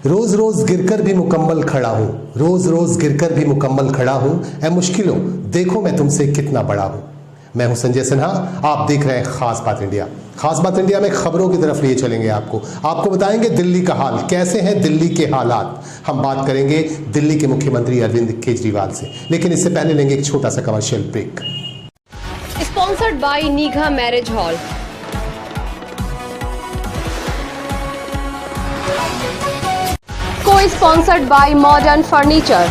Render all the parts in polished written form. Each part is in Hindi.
रोज रोज गिरकर भी मुकम्मल खड़ा हूं, रोज रोज गिरकर भी मुकम्मल खड़ा हूं। ऐ मुश्किलों देखो मैं तुमसे कितना बड़ा हूं। मैं हूं संजय सिन्हा, आप देख रहे हैं खास बात इंडिया। खास बात इंडिया में खबरों की तरफ लिए चलेंगे आपको बताएंगे दिल्ली का हाल, कैसे हैं दिल्ली के हालात। हम बात करेंगे दिल्ली के मुख्यमंत्री अरविंद केजरीवाल से, लेकिन इससे पहले लेंगे एक छोटा सा commercial break. Sponsored by Neegha marriage hall. Co-sponsored by Modern Furniture.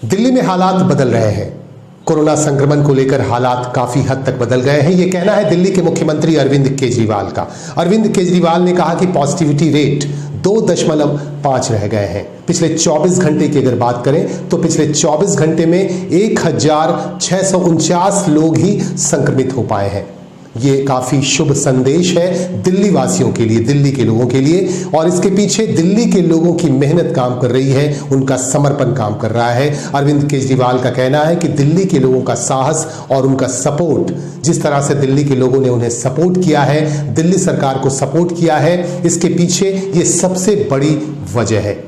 Delhi में हालात बदल रहे हैं। कोरोना संक्रमण को लेकर हालात काफी हद तक बदल गए हैं, यह कहना है दिल्ली के मुख्यमंत्री अरविंद केजरीवाल का। अरविंद केजरीवाल ने कहा कि पॉजिटिविटी रेट 2.5 रह गए हैं। पिछले 24 घंटे की अगर बात करें तो पिछले 24 घंटे में 1649 लोग ही संक्रमित हो पाए हैं। ये काफी शुभ संदेश है दिल्ली वासियों के लिए, दिल्ली के लोगों के लिए, और इसके पीछे दिल्ली के लोगों की मेहनत काम कर रही है, उनका समर्पण काम कर रहा है। अरविंद केजरीवाल का कहना है कि दिल्ली के लोगों का साहस और उनका सपोर्ट, जिस तरह से दिल्ली के लोगों ने उन्हें सपोर्ट किया है, दिल्ली सरकार को सपोर्ट किया है, इसके पीछे ये सबसे बड़ी वजह है।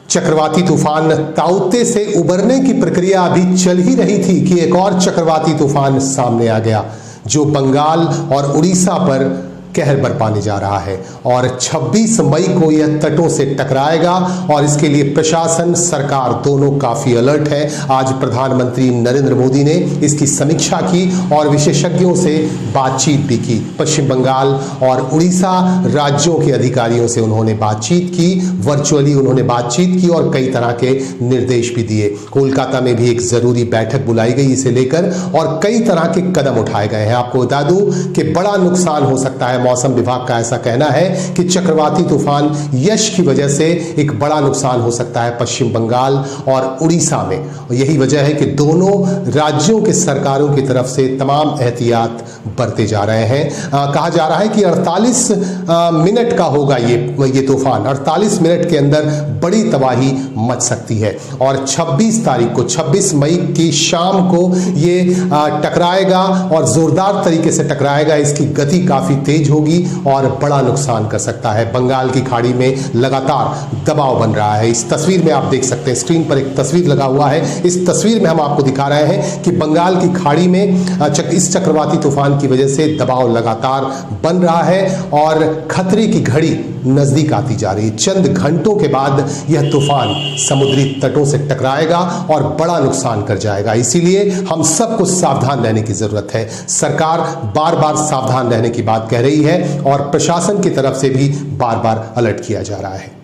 चक्रवाती तूफान ताउते से उबरने की प्रक्रिया अभी चल ही रही थी कि एक और चक्रवाती तूफान सामने आ गया, जो बंगाल और उड़ीसा पर कहर बरपाने जा रहा है और 26 मई को यह तटों से टकराएगा और इसके लिए प्रशासन, सरकार दोनों काफी अलर्ट है। आज प्रधानमंत्री नरेंद्र मोदी ने इसकी समीक्षा की और विशेषज्ञों से बातचीत भी की। पश्चिम बंगाल और उड़ीसा राज्यों के अधिकारियों से उन्होंने बातचीत की, वर्चुअली उन्होंने बातचीत की और कई तरह के निर्देश भी दिए। कोलकाता में भी एक जरूरी बैठक बुलाई गई इसे लेकर और कई तरह के कदम उठाए गए हैं। आपको बता दूं कि बड़ा नुकसान हो सकता है। मौसम विभाग का ऐसा कहना है कि चक्रवाती तूफान यश की वजह से एक बड़ा नुकसान हो सकता है पश्चिम बंगाल और उड़ीसा में। और यही वजह है कि दोनों राज्यों के सरकारों की तरफ से तमाम एहतियात बरते जा रहे हैं। कहा जा रहा है कि 48 मिनट का होगा ये तूफान। 48 मिनट के अंदर बड़ी तबाही मच सकती है और 26 तारीख को, 26 मई की शाम को ये टकराएगा और जोरदार तरीके से टकराएगा। इसकी गति काफी तेज होगी और बड़ा नुकसान कर सकता है। बंगाल की खाड़ी में लगातार दबाव बन रहा है। इस तस्वीर में आप देख सकते हैं, स्क्रीन पर एक तस्वीर लगा हुआ है। इस तस्वीर में हम आपको दिखा रहे हैं कि बंगाल की खाड़ी में इस चक्रवाती तूफान की वजह से दबाव लगातार बन रहा है और खतरे की घड़ी नजदीक आती जा रही है। चंद घंटों के बाद यह तूफान समुद्री तटों से टकराएगा और बड़ा नुकसान कर जाएगा। इसीलिए हम सबको सावधान रहने की जरूरत है। सरकार बार बार सावधान रहने की बात कह रही है और प्रशासन की तरफ से भी बार बार अलर्ट किया जा रहा है।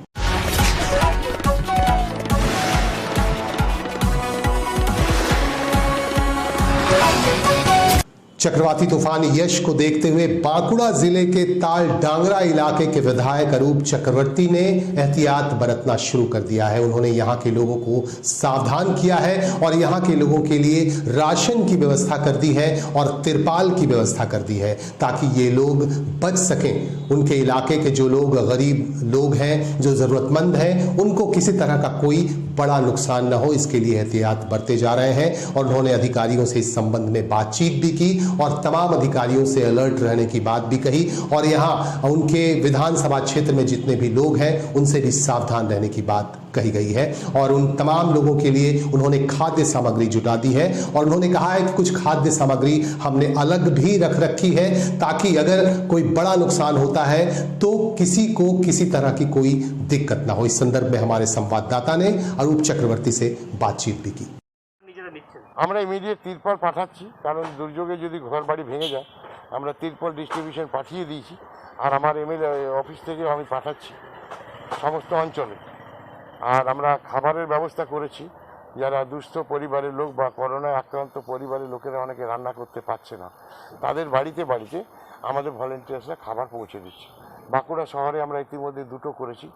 चक्रवाती तूफान यश को देखते हुए बांकुड़ा जिले के ताल डांगरा इलाके के विधायक अरूप चक्रवर्ती ने एहतियात बरतना शुरू कर दिया है। उन्होंने यहां के लोगों को सावधान किया है और यहां के लोगों के लिए राशन की व्यवस्था कर दी है और तिरपाल की व्यवस्था कर दी है ताकि ये लोग बच सकें। उनके इलाके के जो लोग गरीब लोग हैं, जो जरूरतमंद हैं, उनको किसी तरह का कोई बड़ा नुकसान न हो, इसके लिए एहतियात बरते जा रहे हैं। और उन्होंने अधिकारियों से इस संबंध में बातचीत भी की और तमाम अधिकारियों से अलर्ट रहने की बात भी कही और यहाँ उनके विधानसभा क्षेत्र में जितने भी लोग हैं उनसे भी सावधान रहने की बात कही गई है। और उन तमाम लोगों के लिए उन्होंने खाद्य सामग्री जुटा दी है और उन्होंने कहा है कि कुछ खाद्य सामग्री हमने अलग भी रख रखी है ताकि अगर कोई बड़ा नुकसान होता है तो किसी को किसी तरह की कोई दिक्कत ना हो। इस संदर्भ में हमारे संवाददाता ने अरूप चक्रवर्ती से बातचीत भी की। আমরা ইমিডিয়েট তিরপল পাঠাচ্ছি, কারণ দুর্যোগে যদি ঘর বাড়ি ভেঙে যায় আমরা তিরপল ডিস্ট্রিবিউশন পাঠিয়ে দিয়েছি আর আমার এমএলএ অফিস থেকেও আমি পাঠাচ্ছি সমস্ত অঞ্চলে। আর আমরা খাবারের ব্যবস্থা করেছি, যারা দুস্থ পরিবারের লোক বা করোনায় আক্রান্ত পরিবারের লোকেরা অনেকে রান্না করতে পারছে না, তাদের বাড়িতে বাড়িতে আমাদের ভলেন্টিয়ার্সরা খাবার পৌঁছে দিচ্ছে। বাঁকুড়া শহরে আমরা ইতিমধ্যে দুটো করেছি।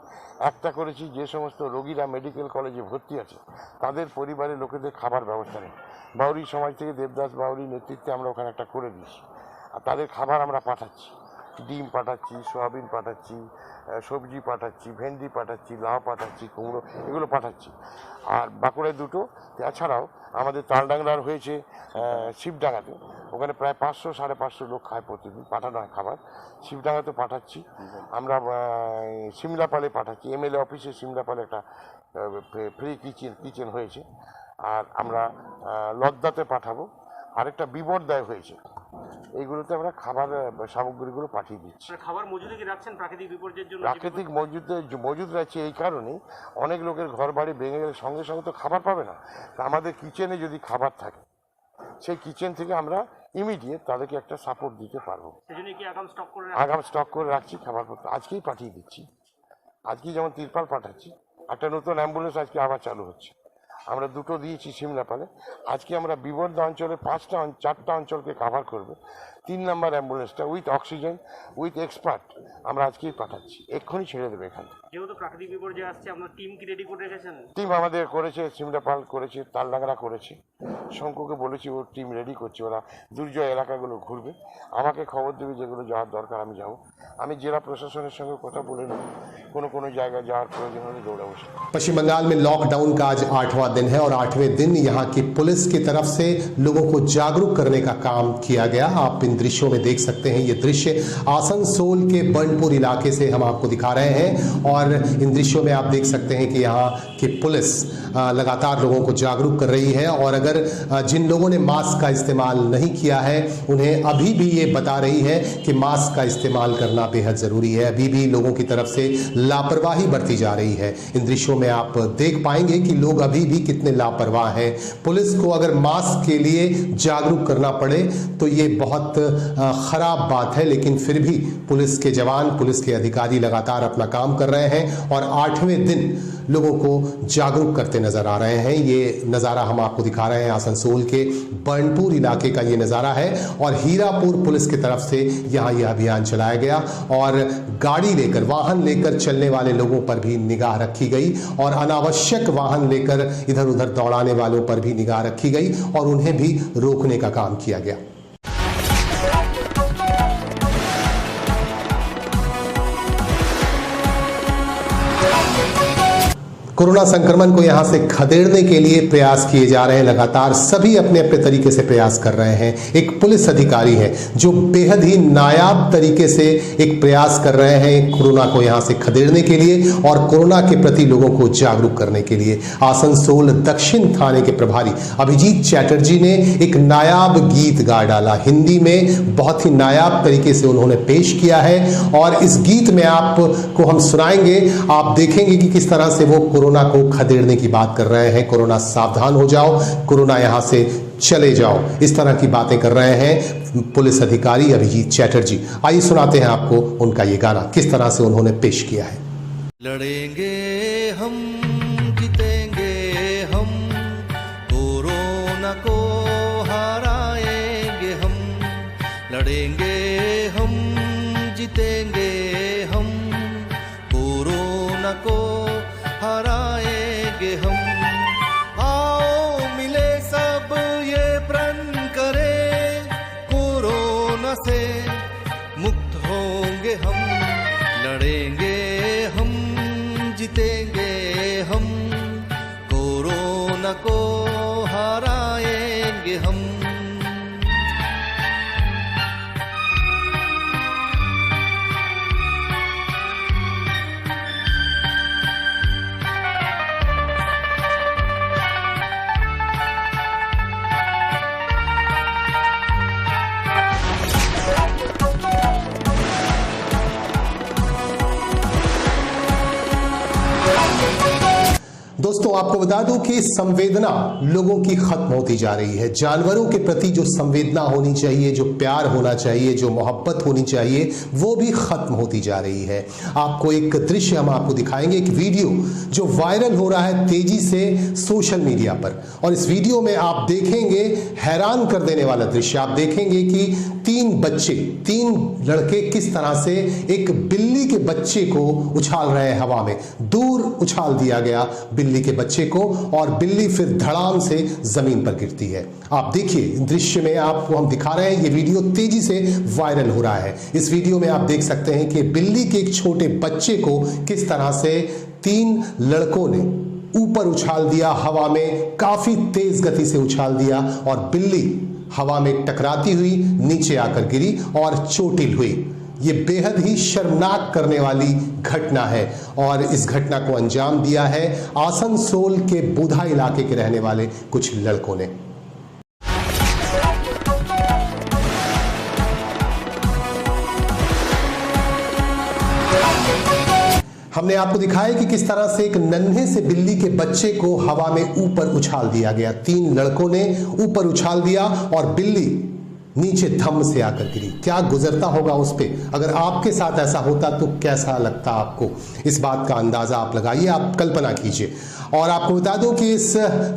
একটা করেছি যে সমস্ত রোগীরা মেডিকেল কলেজে ভর্তি আছে তাদের পরিবারের লোকেদের খাবার ব্যবস্থা নেই। বাউরি সমাজ থেকে দেবদাস বাউরি নেতৃত্বে আমরা ওখানে একটা করে দিয়েছি আর তাদের খাবার আমরা পাঠাচ্ছি। ডিম পাঠাচ্ছি, সয়াবিন পাঠাচ্ছি, সবজি পাঠাচ্ছি, ভেন্ডি পাঠাচ্ছি, লাউ পাঠাচ্ছি, কুমড়ো এগুলো পাঠাচ্ছি। আর বাঁকুড়ায় দুটো, এছাড়াও আমাদের তালডাংরার হয়েছে শিবডাঙ্গাতে, ওখানে প্রায় 500-550 লোক খায় প্রতিদিন, পাঠানো হয় খাবার। শিবডাঙ্গাতে পাঠাচ্ছি আমরা, সিমলাপালে পাঠাচ্ছি, এমএলএ অফিসে সিমলাপালে একটা ফ্রি কিচেন হয়েছে। আর আমরা লদ্দাতে পাঠাবো, আরেকটা বিবরদায় হয়েছে। এইগুলোতে আমরা খাবার সামগ্রীগুলো পাঠিয়ে দিচ্ছি। খাবার মজুদে কি রাখছেন প্রাকৃতিক বিপর্যয়ের জন্য? প্রাকৃতিক মজুদ রাখছে এই কারণে, অনেক লোকের ঘর বাড়ি ভেঙে গেলে সঙ্গে সঙ্গে তো খাবার পাবে না। তা আমাদের কিচেনে যদি খাবার থাকে, সেই কিচেন থেকে আমরা ইমিডিয়েট তাদেরকে একটা সাপোর্ট দিতে পারবো। সেজন্য কি আগাম স্টক করে রাখছি খাবারপত্র, আজকেই পাঠিয়ে দিচ্ছি। আজকেই যেমন তিরপাল পাঠাচ্ছি, একটা নতুন অ্যাম্বুলেন্স আজকে আবার চালু হচ্ছে, আমরা দুটো দিয়েছি সিমলাপালে। আজকে আমরা বিবর্ধা অঞ্চলে 4টা অঞ্চলকে কাভার করবে। 3 নম্বর অ্যাম্বুলেন্সটা উইথ অক্সিজেন উইথ এক্সপার্ট আমরা আজকেই পাঠাচ্ছি, এক্ষুনি ছেড়ে দেবে এখানে। যেহেতু প্রাকৃতিক বিপর্যয় আসছে, আপনার টিম কি রেডি করে রেখেছেন? টিম আমাদের করেছে, সিমলাপাল করেছে, তালডাংরা করেছে, শঙ্কুকে বলেছি ওর টিম রেডি করছে, ওরা দুর্জয় এলাকাগুলো ঘুরবে, আমাকে খবর দেবে যেগুলো যাওয়ার দরকার আমি যাব। আমি জেলা প্রশাসনের সঙ্গে কথা বলে নেব, কোনো জায়গায় যাওয়ার প্রয়োজন হলে দৌড়াবো। पश्चिम बंगाल में लॉकडाउन का आज 8वां दिन है और 8वें दिन यहाँ की पुलिस की तरफ से लोगों को जागरूक करने का काम किया गया। आप इन दृश्यों में देख सकते हैं, ये दृश्य आसनसोल के बर्नपुर इलाके से हम आपको दिखा रहे हैं और इन दृश्यों में आप देख सकते हैं कि यहाँ की पुलिस लगातार लोगों को जागरूक कर रही है और अगर जिन लोगों ने मास्क का इस्तेमाल नहीं किया है उन्हें अभी भी ये बता रही है कि मास्क का इस्तेमाल करना बेहद जरूरी है। अभी भी लोगों की तरफ से लापरवाही बरती जा रही है। इन दृश्यों में आप देख पाएंगे कि लोग अभी भी कितने लापरवाह हैं। पुलिस को अगर मास्क के लिए जागरूक करना पड़े तो ये बहुत खराब बात है, लेकिन फिर भी पुलिस के जवान, पुलिस के अधिकारी लगातार अपना काम कर रहे हैं और 8वें दिन लोगों को जागरूक करते नजर आ रहे हैं। ये नज़ारा हम आपको दिखा रहे हैं, आसनसोल के बर्नपुर इलाके का ये नज़ारा है और हीरापुर पुलिस की तरफ से यहाँ यह अभियान चलाया गया और गाड़ी लेकर, वाहन लेकर चलने वाले लोगों पर भी निगाह रखी गई और अनावश्यक वाहन लेकर इधर उधर दौड़ाने वालों पर भी निगाह रखी गई और उन्हें भी रोकने का काम किया गया। कोरोना संक्रमण को यहां से खदेड़ने के लिए प्रयास किए जा रहे हैं। लगातार सभी अपने अपने तरीके से प्रयास कर रहे हैं। एक पुलिस अधिकारी है जो बेहद ही नायाब तरीके से एक प्रयास कर रहे हैं कोरोना को यहां से खदेड़ने के लिए और कोरोना के प्रति लोगों को जागरूक करने के लिए। आसनसोल दक्षिण थाने के प्रभारी अभिजीत चैटर्जी ने एक नायाब गीत गा डाला। हिंदी में बहुत ही नायाब तरीके से उन्होंने पेश किया है और इस गीत में आपको हम सुनाएंगे। आप देखेंगे कि किस तरह से वो कोरोना को खदेड़ने की बात कर रहे हैं। कोरोना सावधान हो जाओ, कोरोना यहां से चले जाओ, इस तरह की बातें कर रहे हैं पुलिस अधिकारी अभिजीत चैटर्जी। आइए सुनाते हैं आपको उनका ये गाना, किस तरह से उन्होंने पेश किया है। लड़ेंगे हम, जीतेंगे हम, कोरोना को हराएंगे हम। लड़ेंगे हम, जीतेंगे हम, कोरोना को हराएंगे हम। आओ मिले सब ये प्रण करें, कोरोना से मुक्त होंगे हम। लड़ेंगे हम, जीतेंगे हम, कोरोना को हराएंगे हम। दोस्तों आपको बता दूं कि संवेदना लोगों की खत्म होती जा रही है। जानवरों के प्रति जो संवेदना होनी चाहिए, जो प्यार होना चाहिए, जो मोहब्बत होनी चाहिए, वो भी खत्म होती जा रही है। आपको एक दृश्य हम आपको दिखाएंगे, एक वीडियो जो वायरल हो रहा है तेजी से सोशल मीडिया पर और इस वीडियो में आप देखेंगे हैरान कर देने वाला दृश्य। आप देखेंगे कि 3 लड़के किस तरह से एक बिल्ली के बच्चे को उछाल रहे हैं हवा में। दूर उछाल दिया गया बिल्ली बिल्ली के बच्चे को और बिल्ली फिर धड़ाम से जमीन पर गिरती है। आप देखिए दृश्य में, आपको हम दिखा रहे हैं, ये वीडियो तेजी से वायरल हो रहा है। इस वीडियो में आप देख सकते हैं कि बिल्ली के एक छोटे बच्चे को किस तरह से 3 लड़कों ने ऊपर उछाल दिया, हवा में काफी तेज गति से उछाल दिया और बिल्ली हवा में टकराती हुई नीचे आकर गिरी और चोटिल हुई। ये बेहद ही शर्मनाक करने वाली घटना है और इस घटना को अंजाम दिया है आसनसोल के बुधा इलाके के रहने वाले कुछ लड़कों ने। हमने आपको दिखाया कि किस तरह से एक नन्हे से बिल्ली के बच्चे को हवा में ऊपर उछाल दिया गया। 3 लड़कों ने ऊपर उछाल दिया और बिल्ली नीचे धम से आकर गिरी। क्या गुजरता होगा उस पे? अगर आपके साथ ऐसा होता तो कैसा लगता आपको? इस बात का अंदाजा आप लगाइए, आप कल्पना कीजिए। और आपको बता दूं कि इस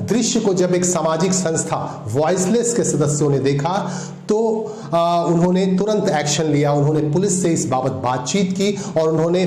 दृश्य को जब एक सामाजिक संस्था वॉइसलेस के सदस्यों ने देखा तो उन्होंने तुरंत एक्शन लिया। उन्होंने पुलिस से इस बाबत बातचीत की और उन्होंने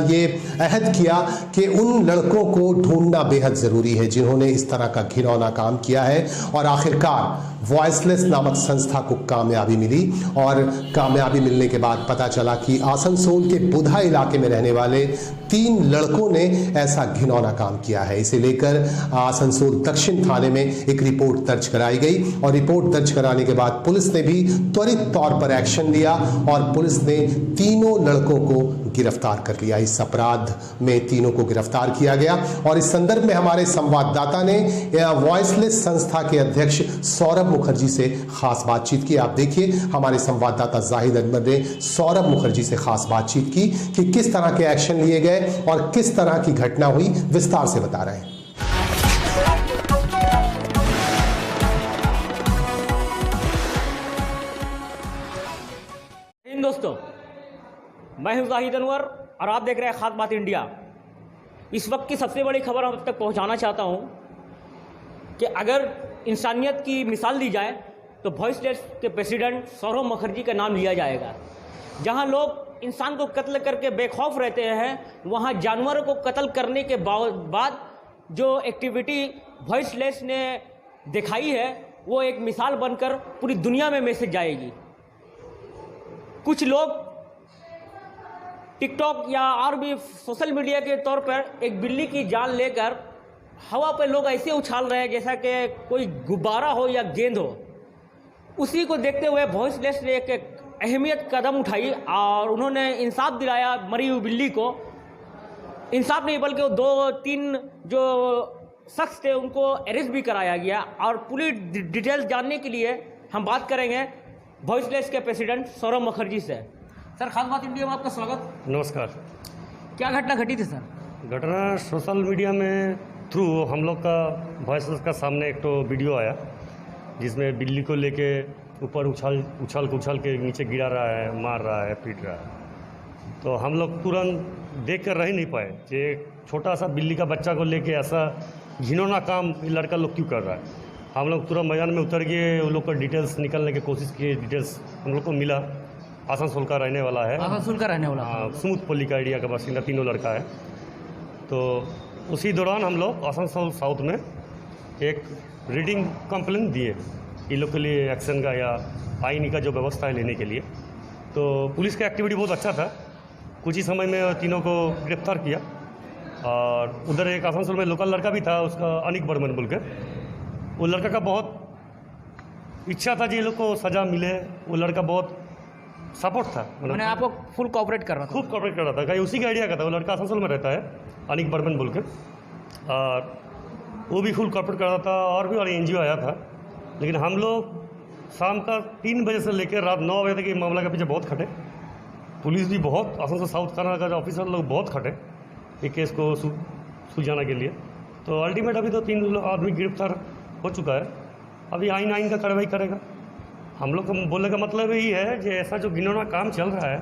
ये अहद किया कि उन लड़कों को ढूंढना बेहद जरूरी है जिन्होंने इस तरह का घिनौना काम किया है। और आखिरकार वॉइसलेस नामक संस्था को कामयाबी मिली और कामयाबी मिलने के बाद पता चला कि आसनसोल के बुधा इलाके में रहने वाले 3 लड़कों ने ऐसा घिनौना काम किया है। इसे लेकर आसनसोल दक्षिण थाने में एक रिपोर्ट दर्ज कराई गई और रिपोर्ट दर्ज कराने के बाद पुलिस ने भी त्वरित तौर पर एक्शन लिया और पुलिस ने तीनों लड़कों को गिरफ्तार कर लिया। इस अपराध में तीनों को गिरफ्तार किया गया। और इस संदर्भ में हमारे संवाददाता ने वॉइसलेस संस्था के अध्यक्ष सौरभ मुखर्जी से खास बातचीत की। आप देखिए, हमारे संवाददाता जाहिद अहमद ने सौरभ मुखर्जी से खास बातचीत की कि किस तरह के एक्शन लिए गए और किस तरह की घटना हुई, विस्तार से बता रहे हैं। दोस्तों, मैं हूं जाहिद अनवर और आप देख रहे हैं खास बात इंडिया। इस वक्त की सबसे बड़ी खबर हम तक पहुंचाना चाहता हूं कि अगर इंसानियत की मिसाल दी जाए तो वॉइसलेस के प्रेसिडेंट सौरभ मुखर्जी का नाम लिया जाएगा। जहां लोग इंसान को कत्ल करके बेखौफ रहते हैं, वहां जानवरों को कत्ल करने के बाद जो एक्टिविटी वॉइसलेस ने दिखाई है वो एक मिसाल बनकर पूरी दुनिया में मैसेज जाएगी। कुछ लोग टिकटॉक या और भी सोशल मीडिया के तौर पर एक बिल्ली की जान लेकर हवा पर लोग ऐसे उछाल रहे हैं जैसा कि कोई गुब्बारा हो या गेंद हो। उसी को देखते हुए वॉइसलेस ने एक अहमियत कदम उठाई और उन्होंने इंसाफ दिलाया मरी हुई बिल्ली को। इंसाफ नहीं बल्कि 2-3 जो शख्स थे उनको अरेस्ट भी कराया गया। और पूरी डिटेल्स जानने के लिए हम बात करेंगे वॉइसलेस के प्रेसिडेंट सौरभ मुखर्जी से। सर, खास बात इंडिया में आपका स्वागत। नमस्कार। क्या घटना घटी थी सर? घटना सोशल मीडिया में थ्रू हम लोग का वॉइसलेस का सामने एक तो वीडियो आया जिसमें बिल्ली को लेके ऊपर उछाल के नीचे गिरा रहा है, मार रहा है, पीट रहा है। तो हम लोग तुरंत देख कर रह ही नहीं पाए कि छोटा सा बिल्ली का बच्चा को लेके ऐसा घिनौना काम ये लड़का लोग क्यों कर रहा है। हम लोग तुरंत मैदान में उतर गए, उन लोग का डिटेल्स निकालने की कोशिश किए। डिटेल्स हम लोग को मिला, आसनसोल का रहने वाला है। आसनसोल का रहने वाला? हाँ, सुमुदपल्ली का एरिया का बासिंदा, तीनों लड़का है। तो उसी दौरान हम लोग आसनसोल साउथ में एक रीडिंग कंप्लेंट दिए इन लोग के लिए एक्शन का या आईनी का जो व्यवस्था है लेने के लिए। तो पुलिस का एक्टिविटी बहुत अच्छा था। कुछ ही समय में तीनों को गिरफ्तार किया। और उधर एक आसनसोल में लोकल लड़का भी था, उसका अनिक बर्मन बोल के। वो लड़का का बहुत इच्छा था जी ये लोग को सज़ा मिले। वो लड़का बहुत सपोर्ट था, मैंने आपको फुल कोऑपरेट कर रहा था। खूब कोऑपरेट कर रहा था। कहीं उसी का आइडिया का था। वो लड़का आसनसोल में रहता है, अनिक बर्मन बोल के। और वो भी फुल कोऑपरेट कर रहा था। और भी और एनजीओ आया था। लेकिन हम लोग शाम का 3 बजे से लेकर रात 9 बजे तक ये मामला के पीछे बहुत खटे। पुलिस भी बहुत, आसनसोल साउथ थाना का ऑफिसर लोग बहुत खटे ये केस को सुलझाने के लिए। तो अल्टीमेट अभी तो 3 आदमी गिरफ्तार हो चुका है। अभी आइन का कार्रवाई करेगा। हम लोग को बोलने का मतलब यही है कि ऐसा जो घिनौना काम चल रहा है,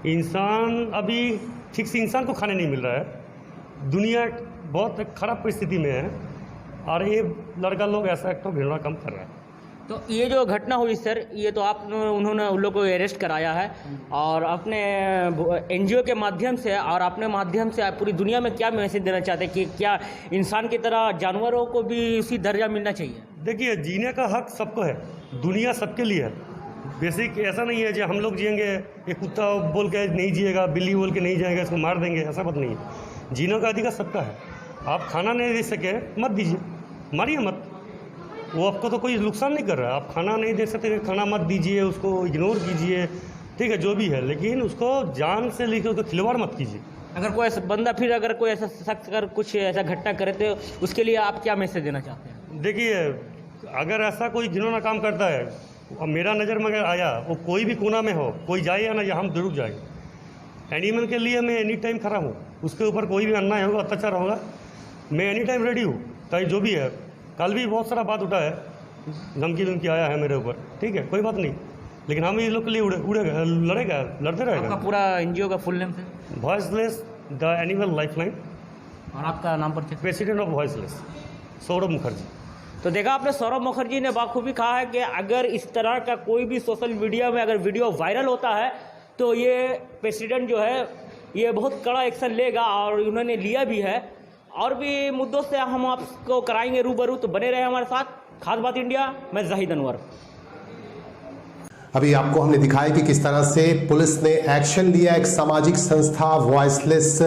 इंसान अभी ठीक से इंसान को खाने नहीं मिल रहा है। दुनिया बहुत ख़राब परिस्थिति में है और ये लड़का लोग ऐसा एक तो घिनौना काम कर रहा है। तो ये जो घटना हुई सर, ये तो उन्होंने उन लोगों को अरेस्ट कराया है और अपने एनजीओ के माध्यम से और अपने माध्यम से आप पूरी दुनिया में क्या मैसेज देना चाहते हैं कि क्या इंसान की तरह जानवरों को भी उसी दर्जा मिलना चाहिए? देखिए, जीने का हक सबको है, दुनिया सबके लिए है। बेसिक ऐसा नहीं है जो हम लोग जिएंगे, ये कुत्ता बोल के नहीं जिएगा, बिल्ली बोल के नहीं जाएगा, इसको मार देंगे, ऐसा बात नहीं है। जीने का अधिकार सबका है। आप खाना नहीं दे सके मत दीजिए, मारिए मत, वो आपको तो कोई नुकसान नहीं कर रहा है। आप खाना नहीं दे सकते, खाना मत दीजिए, उसको इग्नोर कीजिए, ठीक है, जो भी है, लेकिन उसको जान से लेकर उसको खिलवाड़ मत कीजिए। अगर कोई ऐसा बंदा फिर अगर कोई ऐसा शख्स अगर कुछ ऐसा घटना करे तो उसके लिए आप क्या मैसेज देना चाहते हैं? देखिए, अगर ऐसा कोई घिनौना काम करता है और मेरा नज़र में अगर आया, वो कोई भी कोना में हो, कोई जाए या ना जाए, हम जरूर जाएंगे। एनिमल के लिए मैं एनी टाइम खड़ा हूँ, उसके ऊपर कोई भी अन्याय होगा, अत्याचार होगा, मैं एनी टाइम रेडी हूँ, चाहे जो भी है। कल भी बहुत सारा बात उठा है, धमकी आया है मेरे ऊपर, ठीक है, कोई बात नहीं, लेकिन हम ये लोग के लिए उड़ेगा, लड़ेगा, लड़ते रहेगा। आपका पूरा एनजीओ का फुल नेम है? Voiceless the animal lifeline. और आपका नाम पर? President of voiceless, Saurabh Mukherjee. तो देखा आपने, सौरभ मुखर्जी ने बाखूबी कहा है कि अगर इस तरह का कोई भी सोशल मीडिया में अगर वीडियो वायरल होता है तो ये प्रेसिडेंट जो है ये बहुत कड़ा एक्शन लेगा, और उन्होंने लिया भी है। और भी मुद्दों से हम आपको कराएंगे रूबरू, तो बने रहे हमारे साथ। खास बात इंडिया, मैं जाहिद अनवर। अभी आपको हमने दिखाया कि किस तरह से पुलिस ने एक्शन लिया। एक सामाजिक संस्था वॉइसलेस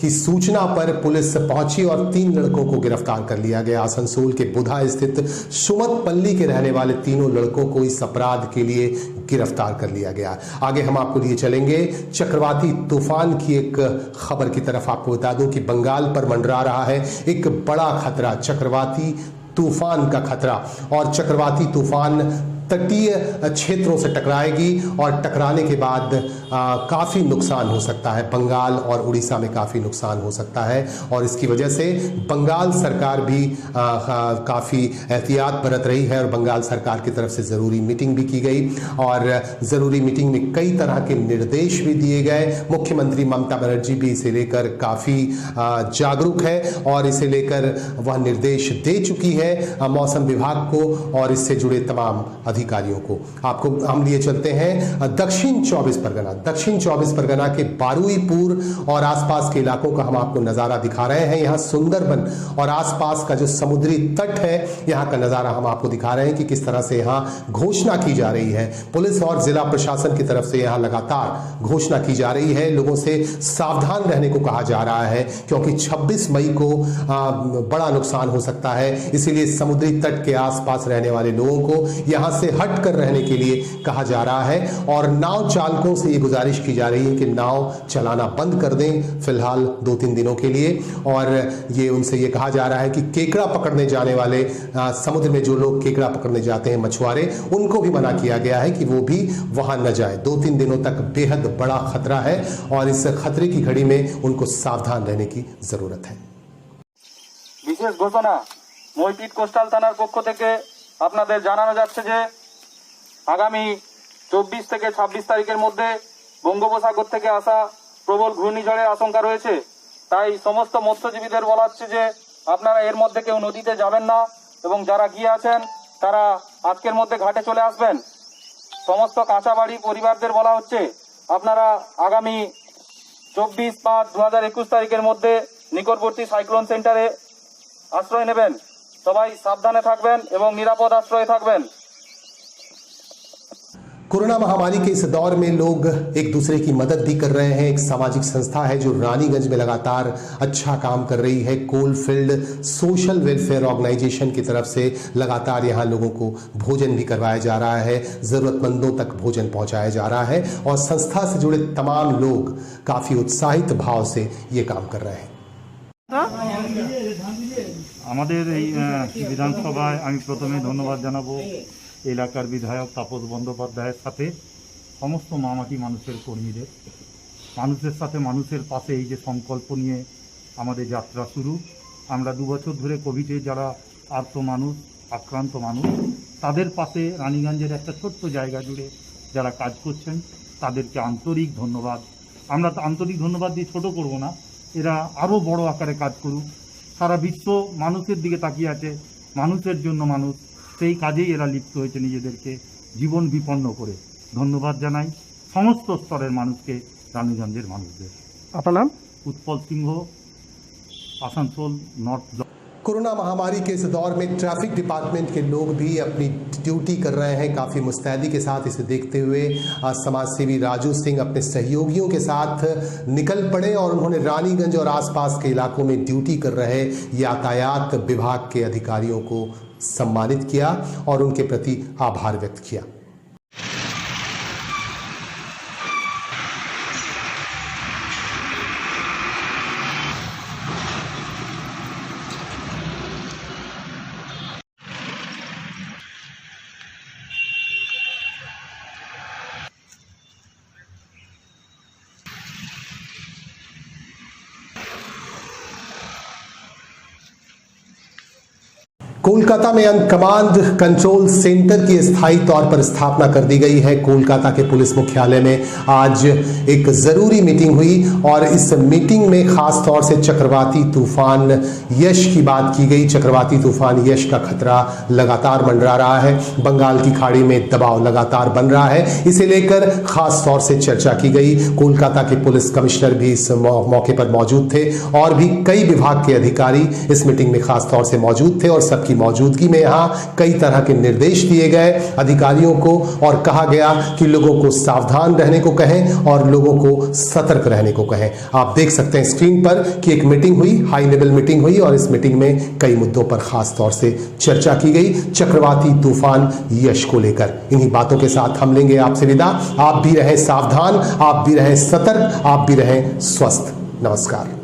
की सूचना पर पुलिस पहुंची और 3 लड़कों को गिरफ्तार कर लिया गया। आसनसोल के बुधा स्थित सुमत पल्ली के रहने वाले तीनों लड़कों को इस अपराध के लिए गिरफ्तार कर लिया गया। आगे हम आपको लिए चलेंगे चक्रवाती तूफान की एक खबर की तरफ। आपको बता दूं कि बंगाल पर मंडरा रहा है एक बड़ा खतरा, चक्रवाती तूफान का खतरा। और चक्रवाती तूफान तटीय क्षेत्रों से टकराएगी और टकराने के बाद काफ़ी नुकसान हो सकता है। बंगाल और उड़ीसा में काफ़ी नुकसान हो सकता है और इसकी वजह से बंगाल सरकार भी काफ़ी एहतियात बरत रही है और बंगाल सरकार की तरफ से ज़रूरी मीटिंग भी की गई और ज़रूरी मीटिंग में कई तरह के निर्देश भी दिए गए। मुख्यमंत्री ममता बनर्जी भी इसे लेकर काफ़ी जागरूक है और इसे लेकर वह निर्देश दे चुकी है मौसम विभाग को और इससे जुड़े तमाम अधिकारियों को। आपको हम लिए चलते हैं दक्षिण 24 परगना के बारुईपुर और आसपास के इलाकों का हम आपको नजारा दिखा रहे हैं। यहाँ सुंदरबन और आसपास का जो समुद्री तट है, यहाँ का नजारा हम आपको दिखा रहे हैं कि किस तरह से यहाँ घोषणा की जा रही है। पुलिस और जिला प्रशासन की तरफ से यहाँ लगातार घोषणा की जा रही है। लोगों से सावधान रहने को कहा जा रहा है क्योंकि 26 मई को बड़ा नुकसान हो सकता है। इसीलिए समुद्री तट के आसपास रहने वाले लोगों को यहाँ से हट कर रहने के लिए कहा जा रहा है और नाव चालकों से ये गुजारिश की जा रही है कि नाव चलाना बंद कर दें फिलहाल 2-3 दिनों के लिए। और ये उनसे ये कहा जा रहा है कि केकड़ा पकड़ने जाने वाले समुद्र में जो लोग केकड़ा पकड़ने जाते हैं मछुआरे, उनको भी मना किया गया है कि वो भी वहां न जाए। 2-3 दिनों तक बेहद बड़ा खतरा है और इस खतरे की घड़ी में उनको सावधान रहने की जरूरत है। বিশেষ ঘোষণা মইপিট কোস্টাল থানার পক্ষ থেকে আপনাদের জানানো যাচ্ছে যে আগামী 24 থেকে 26 তারিখের মধ্যে বঙ্গোপসাগর থেকে আসা প্রবল ঘূর্ণিঝড়ের আশঙ্কা রয়েছে। তাই সমস্ত মৎস্যজীবীদের বলা হচ্ছে যে আপনারা এর মধ্যে কেউ নদীতে যাবেন না এবং যারা গিয়ে আছেন তারা আজকের মধ্যে ঘাটে চলে আসবেন। সমস্ত কাঁচাবাড়ি পরিবারদের বলা হচ্ছে আপনারা আগামী 24/5/2021 তারিখের মধ্যে নিকটবর্তী সাইক্লোন সেন্টারে আশ্রয় নেবেন। সবাই সাবধানে থাকবেন এবং নিরাপদ আশ্রয়ে থাকবেন। कोरोना महामारी के इस दौर में लोग एक दूसरे की मदद भी कर रहे हैं। एक सामाजिक संस्था है जो रानीगंज में लगातार अच्छा काम कर रही है। कोलफील्ड सोशल वेलफेयर ऑर्गेनाइजेशन की तरफ से लगातार यहाँ लोगों को भोजन भी करवाया जा रहा है, ज़रूरतमंदों तक भोजन पहुँचाया जा रहा है और संस्था से जुड़े तमाम लोग काफ़ी उत्साहित भाव से ये काम कर रहे हैं। আমাদের এই বিধানসভায় আমি প্রথমে ধন্যবাদ জানাবো এলাকার বিধায়ক তাপস বন্দ্যোপাধ্যায়ের সাথে সমস্ত মামাটি মানুষের কর্মীদের, মানুষের সাথে মানুষের পাশে এই যে সংকল্প নিয়ে আমাদের যাত্রা শুরু। আমরা 2 বছর ধরে কোভিডে যারা আর্ত মানুষ, আক্রান্ত মানুষ, তাদের পাশে রানীগঞ্জের একটা ছোট্ট জায়গা জুড়ে যারা কাজ করছেন তাদেরকে আন্তরিক ধন্যবাদ। আমরা তো আন্তরিক ধন্যবাদ দিয়ে ছোটো করব না, এরা আরও বড় আকারে কাজ করুক। সারা বিশ্ব মানুষের দিকে তাকিয়ে আছে, মানুষের জন্য মানুষ, সেই কাজেই এরা লিপ্ত হয়েছে নিজেদেরকে জীবন বিপন্ন করে। ধন্যবাদ জানাই সমস্ত স্তরের মানুষকে, রানীগঞ্জের মানুষদের। আপনার নাম? উৎপল সিংহ, आसनसोल नॉर्थ। कोरोना महामारी के इस दौर में ट्रैफिक डिपार्टमेंट के लोग भी अपनी ड्यूटी कर रहे हैं काफ़ी मुस्तैदी के साथ। इसे देखते हुए समाजसेवी राजू सिंह अपने सहयोगियों के साथ निकल पड़े और उन्होंने रानीगंज और आसपास के इलाकों में ड्यूटी कर रहे यातायात विभाग के अधिकारियों को सम्मानित किया और उनके प्रति आभार व्यक्त किया। कोलकाता में कमांड कंट्रोल सेंटर की स्थायी तौर पर स्थापना कर दी गई है। कोलकाता के पुलिस मुख्यालय में आज एक जरूरी मीटिंग हुई और इस मीटिंग में खास तौर से चक्रवाती तूफान यश की बात की गई। चक्रवाती तूफान यश का खतरा लगातार मंडरा रहा है, बंगाल की खाड़ी में दबाव लगातार बन रहा है, इसे लेकर खास तौर से चर्चा की गई। कोलकाता के पुलिस कमिश्नर भी इस मौके पर मौजूद थे और भी कई विभाग के अधिकारी इस मीटिंग में खास तौर से मौजूद थे और सबकी मौजूदगी में यहां कई तरह के निर्देश दिए गए अधिकारियों को और कहा गया कि लोगों को सावधान रहने को कहें और लोगों को सतर्क रहने को कहें। आप देख सकते हैं स्क्रीन पर कि एक मीटिंग हुई, हाई लेवल मीटिंग हुई और इस मीटिंग में कई मुद्दों पर खास तौर से चर्चा की गई चक्रवाती तूफान यश को लेकर। इन्हीं बातों के साथ हम लेंगे आपसे विदा। आप भी रहें सावधान, आप भी रहें सतर्क, आप भी रहें स्वस्थ। नमस्कार।